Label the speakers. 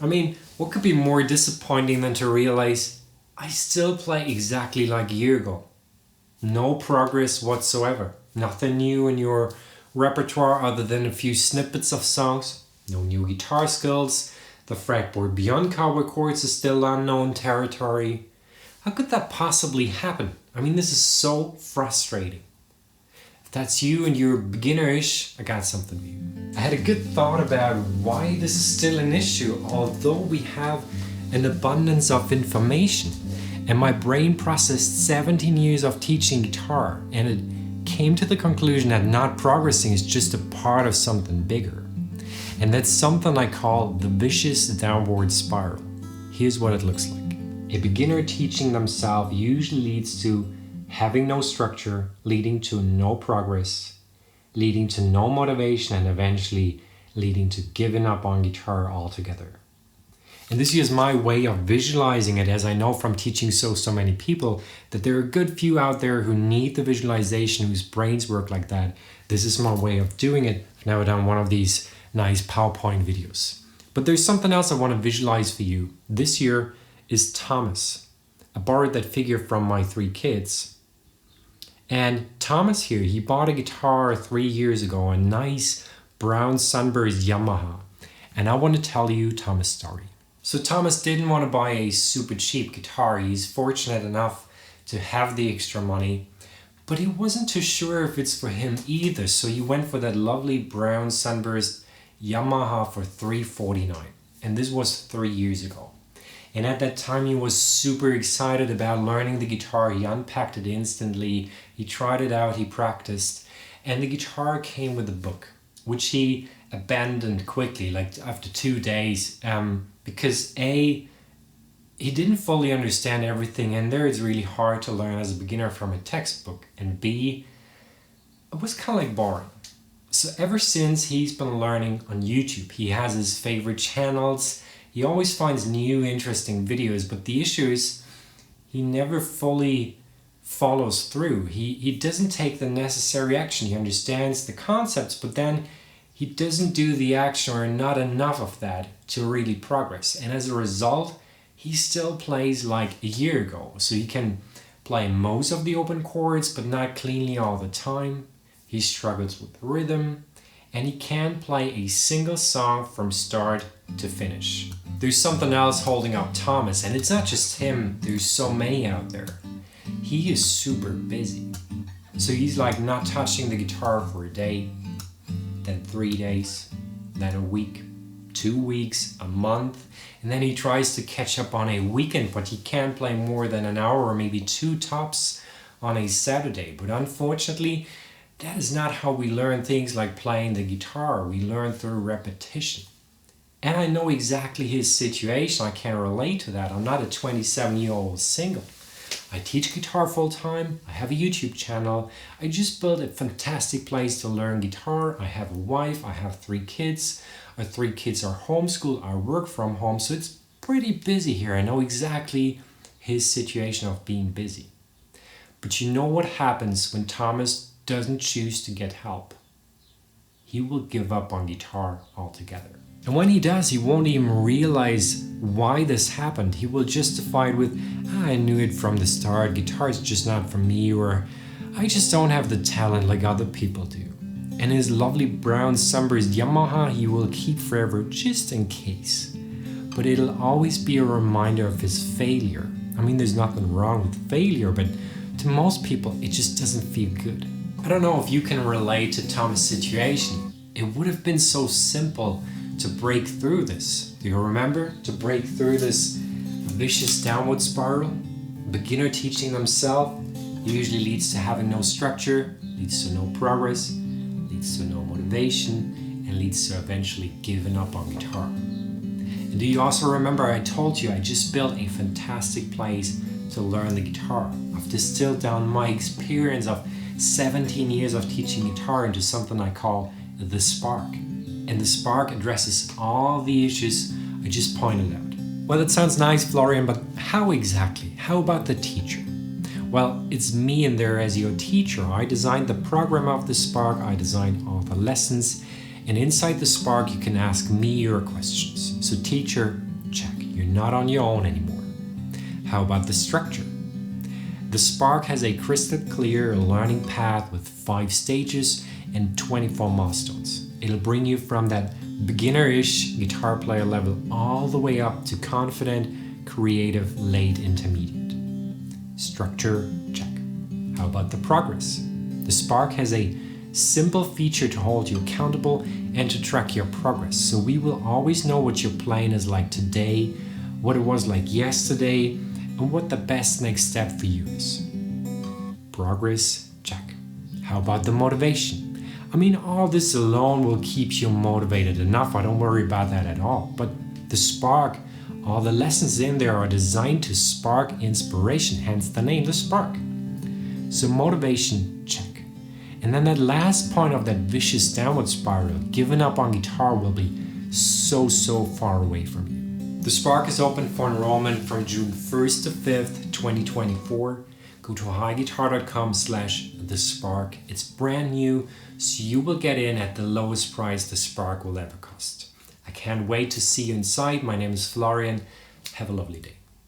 Speaker 1: I mean, what could be more disappointing than to realize I still play exactly like a year ago? No progress whatsoever. Nothing new in your repertoire other than a few snippets of songs. No new guitar skills. The fretboard beyond cowboy chords is still unknown territory. How could that possibly happen? I mean, this is so frustrating. If that's you and you're beginnerish, I got something for you. I had a good thought about why this is still an issue, although we have an abundance of information. And my brain processed 17 years of teaching guitar, and it came to the conclusion that not progressing is just a part of something bigger. And that's something I call the vicious downward spiral. Here's what it looks like. A beginner teaching themselves usually leads to having no structure, leading to no progress, leading to no motivation, and eventually leading to giving up on guitar altogether. And this is my way of visualizing it, as I know from teaching so many people that there are a good few out there who need the visualization, whose brains work like that. This is my way of doing it. I've never done one of these nice PowerPoint videos. But there's something else I want to visualize for you. This year is Thomas. I borrowed that figure from my 3 kids. And Thomas here, he bought a guitar 3 years ago, a nice brown Sunburst Yamaha. And I want to tell you Thomas' story. So Thomas didn't want to buy a super cheap guitar. He's fortunate enough to have the extra money, but he wasn't too sure if it's for him either. So he went for that lovely brown Sunburst Yamaha for $349. And this was 3 years ago. And at that time he was super excited about learning the guitar. He unpacked it instantly. He tried it out, he practiced. And the guitar came with a book, which he abandoned quickly, like after 2 days. Because A, he didn't fully understand everything, and there it's really hard to learn as a beginner from a textbook. And B, it was kind of like boring. So ever since, he's been learning on YouTube. He has his favorite channels. He always finds new interesting videos, but the issue is he never fully follows through. He doesn't take the necessary action. He understands the concepts, but then he doesn't do the action, or not enough of that to really progress. And as a result, he still plays like a year ago. So he can play most of the open chords, but not cleanly all the time. He struggles with rhythm, and he can't play a single song from start to finish. There's something else holding up Thomas, and it's not just him. There's so many out there. He is super busy. So he's like not touching the guitar for a day, then 3 days, then a week, 2 weeks, a month, and then he tries to catch up on a weekend, but he can't play more than an hour or maybe 2 tops on a Saturday. But unfortunately, that is not how we learn things like playing the guitar. We learn through repetition. And I know exactly his situation. I can relate to that. I'm not a 27-year-old single. I teach guitar full time. I have a YouTube channel. I just built a fantastic place to learn guitar. I have a wife. I have 3 kids. Our 3 kids are homeschooled. I work from home. So it's pretty busy here. I know exactly his situation of being busy. But you know what happens when Thomas doesn't choose to get help? He will give up on guitar altogether. And when he does, he won't even realize why this happened. He will justify it with, I knew it from the start, guitar is just not for me, or I just don't have the talent like other people do. And his lovely brown Sunburst Yamaha he will keep forever just in case. But it'll always be a reminder of his failure. I mean, there's nothing wrong with failure, but to most people, it just doesn't feel good. I don't know if you can relate to Thomas' situation. It would have been so simple to break through this. Do you remember? To break through this vicious downward spiral? Beginner teaching themselves usually leads to having no structure, leads to no progress, leads to no motivation, and leads to eventually giving up on guitar. And do you also remember I told you I just built a fantastic place to learn the guitar? I've distilled down my experience of 17 years of teaching guitar into something I call the Spark. And the Spark addresses all the issues I just pointed out. Well, it sounds nice, Florian, but how exactly? How about the teacher? Well, it's me in there as your teacher. I designed the program of the Spark, I designed all the lessons, and inside the Spark you can ask me your questions. So teacher, You're not on your own anymore. How about the structure? The Spark has a crystal clear learning path with 5 stages and 24 milestones. It'll bring you from that beginner-ish guitar player level all the way up to confident, creative, late intermediate. Structure, check. How about the progress? The Spark has a simple feature to hold you accountable and to track your progress. So we will always know what your playing is like today, what it was like yesterday, and what the best next step for you is. Progress, check. How about the motivation? I mean, all this alone will keep you motivated enough. I don't worry about that at all. But the Spark, all the lessons in there are designed to spark inspiration, hence the name, the Spark. So motivation, check. And then that last point of that vicious downward spiral, giving up on guitar, will be so far away from you. The Spark is open for enrollment from June 1st to 5th, 2024. Go to highguitar.com/thespark. It's brand new, so you will get in at the lowest price the Spark will ever cost. I can't wait to see you inside. My name is Florian. Have a lovely day.